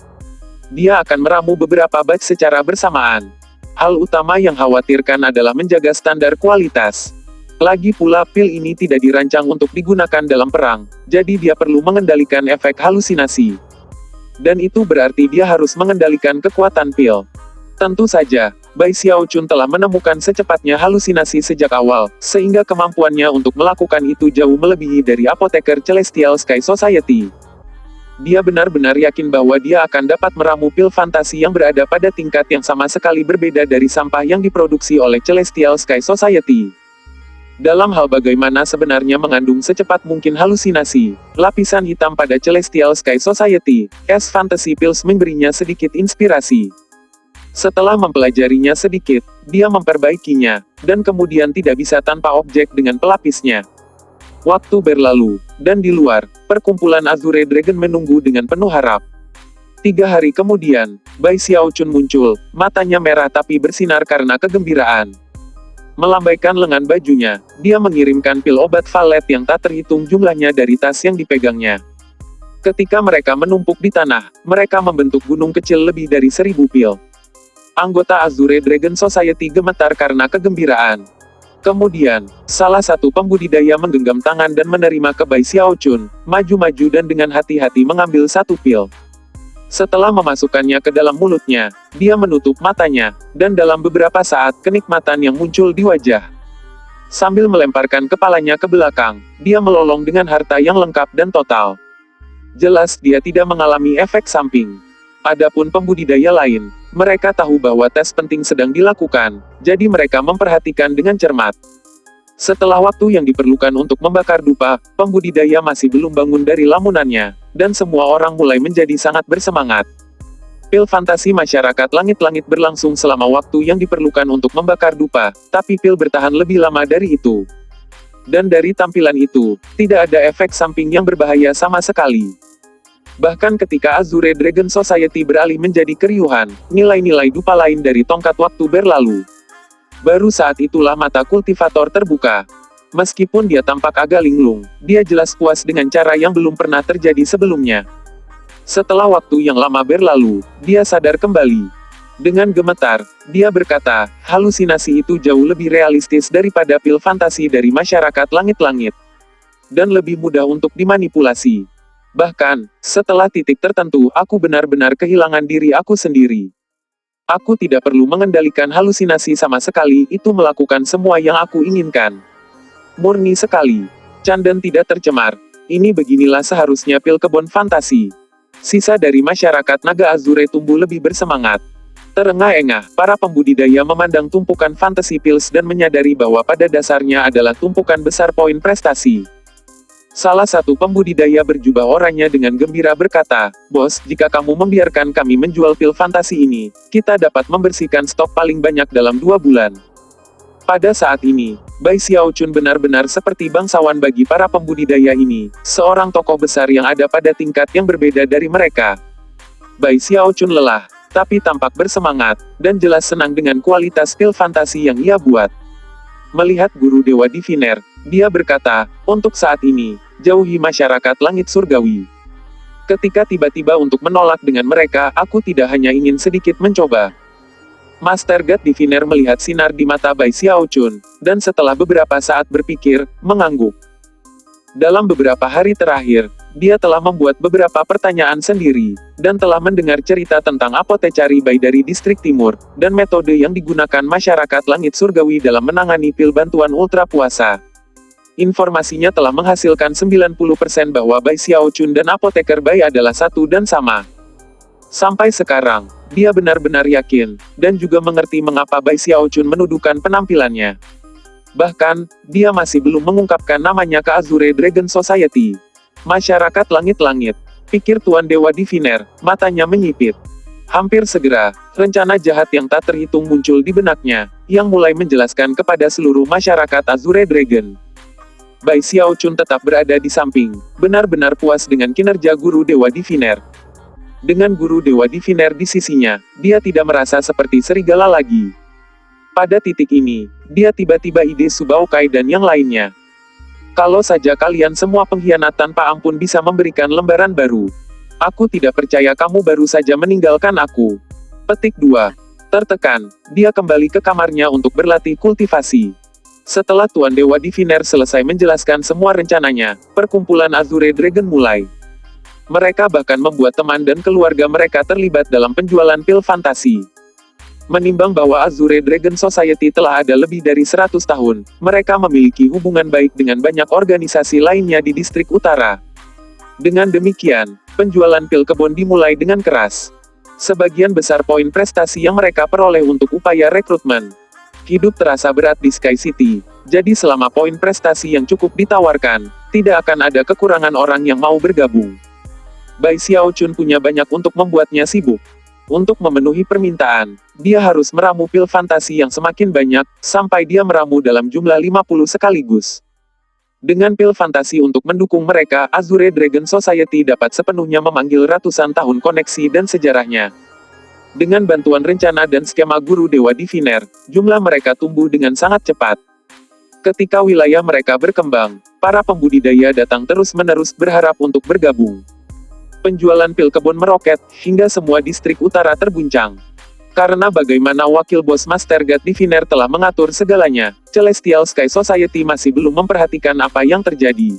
Dia akan meramu beberapa batch secara bersamaan. Hal utama yang khawatirkan adalah menjaga standar kualitas. Lagi pula pil ini tidak dirancang untuk digunakan dalam perang, jadi dia perlu mengendalikan efek halusinasi. Dan itu berarti dia harus mengendalikan kekuatan pil. Tentu saja, Bai Xiaochun telah menemukan secepatnya halusinasi sejak awal, sehingga kemampuannya untuk melakukan itu jauh melebihi dari apoteker Celestial Sky Society. Dia benar-benar yakin bahwa dia akan dapat meramu pil fantasi yang berada pada tingkat yang sama sekali berbeda dari sampah yang diproduksi oleh Celestial Sky Society. Dalam hal bagaimana sebenarnya mengandung secepat mungkin halusinasi, lapisan hitam pada Celestial Sky Society, Fantasy Pills memberinya sedikit inspirasi. Setelah mempelajarinya sedikit, dia memperbaikinya, dan kemudian tidak bisa tanpa objek dengan pelapisnya. Waktu berlalu, dan di luar, perkumpulan Azure Dragon menunggu dengan penuh harap. 3 hari kemudian, Bai Xiaochun muncul, matanya merah tapi bersinar karena kegembiraan. Melambaikan lengan bajunya, dia mengirimkan pil obat valet yang tak terhitung jumlahnya dari tas yang dipegangnya. Ketika mereka menumpuk di tanah, mereka membentuk gunung kecil lebih dari 1000 pil. Anggota Azure Dragon Society gemetar karena kegembiraan. Kemudian, salah satu pembudidaya menggenggam tangan dan menerima ke Bai Xiaochun, maju-maju dan dengan hati-hati mengambil satu pil. Setelah memasukkannya ke dalam mulutnya, dia menutup matanya, dan dalam beberapa saat kenikmatan yang muncul di wajah. Sambil melemparkan kepalanya ke belakang, dia melolong dengan harta yang lengkap dan total. Jelas dia tidak mengalami efek samping. Adapun pembudidaya lain, mereka tahu bahwa tes penting sedang dilakukan, jadi mereka memperhatikan dengan cermat. Setelah waktu yang diperlukan untuk membakar dupa, pembudidaya masih belum bangun dari lamunannya, dan semua orang mulai menjadi sangat bersemangat. Pil fantasi masyarakat langit-langit berlangsung selama waktu yang diperlukan untuk membakar dupa, tapi pil bertahan lebih lama dari itu. Dan dari tampilan itu, tidak ada efek samping yang berbahaya sama sekali. Bahkan ketika Azure Dragon Society beralih menjadi keriuhan, nilai-nilai dupa lain dari tongkat waktu berlalu. Baru saat itulah mata kultivator terbuka. Meskipun dia tampak agak linglung, dia jelas puas dengan cara yang belum pernah terjadi sebelumnya. Setelah waktu yang lama berlalu, dia sadar kembali. Dengan gemetar, dia berkata, halusinasi itu jauh lebih realistis daripada pil fantasi dari masyarakat langit-langit. Dan lebih mudah untuk dimanipulasi. Bahkan, setelah titik tertentu aku benar-benar kehilangan diri aku sendiri. Aku tidak perlu mengendalikan halusinasi sama sekali, itu melakukan semua yang aku inginkan. Murni sekali. Canden tidak tercemar. Ini beginilah seharusnya pil kebun fantasi. Sisa dari masyarakat naga Azure tumbuh lebih bersemangat. Terengah-engah, para pembudidaya memandang tumpukan fantasy pills dan menyadari bahwa pada dasarnya adalah tumpukan besar poin prestasi. Salah satu pembudidaya berjubah oranye dengan gembira berkata, "Bos, jika kamu membiarkan kami menjual pil fantasi ini, kita dapat membersihkan stok paling banyak dalam 2 bulan." Pada saat ini, Bai Xiaochun benar-benar seperti bangsawan bagi para pembudidaya ini, seorang tokoh besar yang ada pada tingkat yang berbeda dari mereka. Bai Xiaochun lelah, tapi tampak bersemangat, dan jelas senang dengan kualitas pil fantasi yang ia buat. Melihat guru Dewa Diviner, dia berkata, "Untuk saat ini, jauhi masyarakat langit surgawi." Ketika tiba-tiba untuk menolak dengan mereka, aku tidak hanya ingin sedikit mencoba. Master God Diviner melihat sinar di mata Bai Xiaochun, dan setelah beberapa saat berpikir, mengangguk. Dalam beberapa hari terakhir, dia telah membuat beberapa pertanyaan sendiri, dan telah mendengar cerita tentang apotecari Bai dari distrik timur, dan metode yang digunakan masyarakat langit surgawi dalam menangani pil bantuan ultra puasa. Informasinya telah menghasilkan 90% bahwa Bai Xiaochun dan apoteker Bai adalah satu dan sama. Sampai sekarang, dia benar-benar yakin, dan juga mengerti mengapa Bai Xiaochun menuduhkan penampilannya. Bahkan, dia masih belum mengungkapkan namanya ke Azure Dragon Society. Masyarakat langit-langit, pikir Tuan Dewa Diviner, matanya menyipit. Hampir segera, rencana jahat yang tak terhitung muncul di benaknya, yang mulai menjelaskan kepada seluruh masyarakat Azure Dragon. Bai Xiaochun tetap berada di samping, benar-benar puas dengan kinerja guru Dewa Diviner. Dengan guru Dewa Diviner di sisinya, dia tidak merasa seperti serigala lagi. Pada titik ini, dia tiba-tiba ide Subaokai dan yang lainnya. Kalau saja kalian semua pengkhianat tanpa ampun bisa memberikan lembaran baru. Aku tidak percaya kamu baru saja meninggalkan aku. Petik 2. Tertekan, dia kembali ke kamarnya untuk berlatih kultivasi. Setelah Tuan Dewa Diviner selesai menjelaskan semua rencananya, perkumpulan Azure Dragon mulai. Mereka bahkan membuat teman dan keluarga mereka terlibat dalam penjualan pil fantasi. Menimbang bahwa Azure Dragon Society telah ada lebih dari 100 tahun, mereka memiliki hubungan baik dengan banyak organisasi lainnya di distrik utara. Dengan demikian, penjualan pil kebon dimulai dengan keras. Sebagian besar poin prestasi yang mereka peroleh untuk upaya rekrutmen. Hidup terasa berat di Sky City, jadi selama poin prestasi yang cukup ditawarkan, tidak akan ada kekurangan orang yang mau bergabung. Bai Xiaochun punya banyak untuk membuatnya sibuk. Untuk memenuhi permintaan, dia harus meramu pil fantasi yang semakin banyak, sampai dia meramu dalam jumlah 50 sekaligus. Dengan pil fantasi untuk mendukung mereka, Azure Dragon Society dapat sepenuhnya memanggil ratusan tahun koneksi dan sejarahnya. Dengan bantuan rencana dan skema guru Dewa Diviner, jumlah mereka tumbuh dengan sangat cepat. Ketika wilayah mereka berkembang, para pembudidaya datang terus-menerus berharap untuk bergabung. Penjualan pil kebun meroket, hingga semua distrik utara terguncang. Karena bagaimana wakil bos Master God Diviner telah mengatur segalanya, Celestial Sky Society masih belum memperhatikan apa yang terjadi.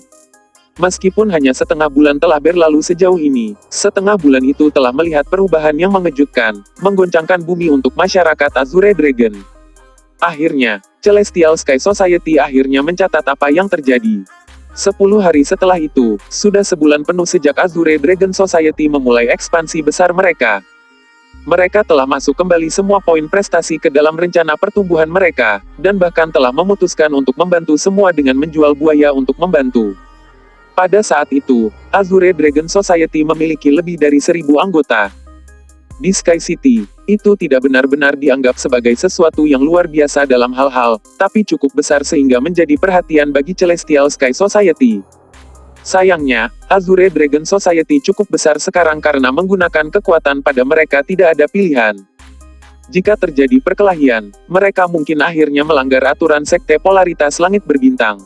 Meskipun hanya setengah bulan telah berlalu sejauh ini, setengah bulan itu telah melihat perubahan yang mengejutkan, menggoncangkan bumi untuk masyarakat Azure Dragon. Akhirnya, Celestial Sky Society akhirnya mencatat apa yang terjadi. 10 hari setelah itu, sudah sebulan penuh sejak Azure Dragon Society memulai ekspansi besar mereka. Mereka telah masuk kembali semua poin prestasi ke dalam rencana pertumbuhan mereka, dan bahkan telah memutuskan untuk membantu semua dengan menjual buaya untuk membantu. Pada saat itu, Azure Dragon Society memiliki lebih dari 1000 anggota. Di Sky City, itu tidak benar-benar dianggap sebagai sesuatu yang luar biasa dalam hal-hal, tapi cukup besar sehingga menjadi perhatian bagi Celestial Sky Society. Sayangnya, Azure Dragon Society cukup besar sekarang karena menggunakan kekuatan pada mereka tidak ada pilihan. Jika terjadi perkelahian, mereka mungkin akhirnya melanggar aturan sekte polaritas langit berbintang.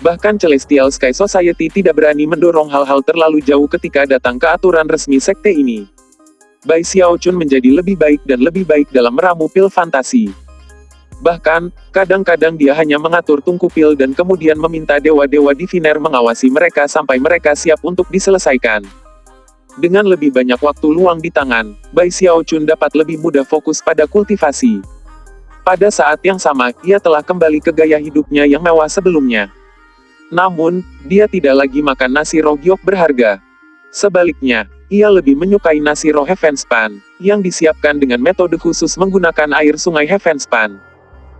Bahkan Celestial Sky Society tidak berani mendorong hal-hal terlalu jauh ketika datang ke aturan resmi sekte ini. Bai Xiaochun menjadi lebih baik dan lebih baik dalam meramu pil fantasi. Bahkan, kadang-kadang dia hanya mengatur tungku pil dan kemudian meminta dewa-dewa diviner mengawasi mereka sampai mereka siap untuk diselesaikan. Dengan lebih banyak waktu luang di tangan, Bai Xiaochun dapat lebih mudah fokus pada kultivasi. Pada saat yang sama, ia telah kembali ke gaya hidupnya yang mewah sebelumnya. Namun, dia tidak lagi makan nasi roh giok berharga. Sebaliknya, ia lebih menyukai nasi roh Heavenspan, yang disiapkan dengan metode khusus menggunakan air sungai Heavenspan.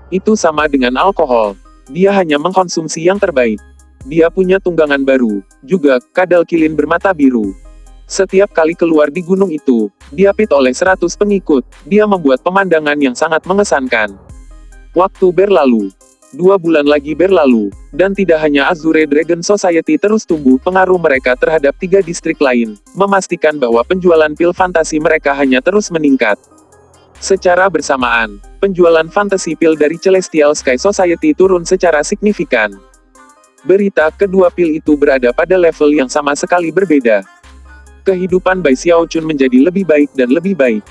Itu sama dengan alkohol. Dia hanya mengkonsumsi yang terbaik. Dia punya tunggangan baru, juga kadal kilin bermata biru. Setiap kali keluar di gunung itu, diapit oleh 100 pengikut, dia membuat pemandangan yang sangat mengesankan. Waktu berlalu. 2 bulan lagi berlalu, dan tidak hanya Azure Dragon Society terus tumbuh, pengaruh mereka terhadap 3 distrik lain, memastikan bahwa penjualan pil fantasi mereka hanya terus meningkat. Secara bersamaan, penjualan fantasi pil dari Celestial Sky Society turun secara signifikan. Berita kedua pil itu berada pada level yang sama sekali berbeda. Kehidupan Bai Xiaochun menjadi lebih baik dan lebih baik.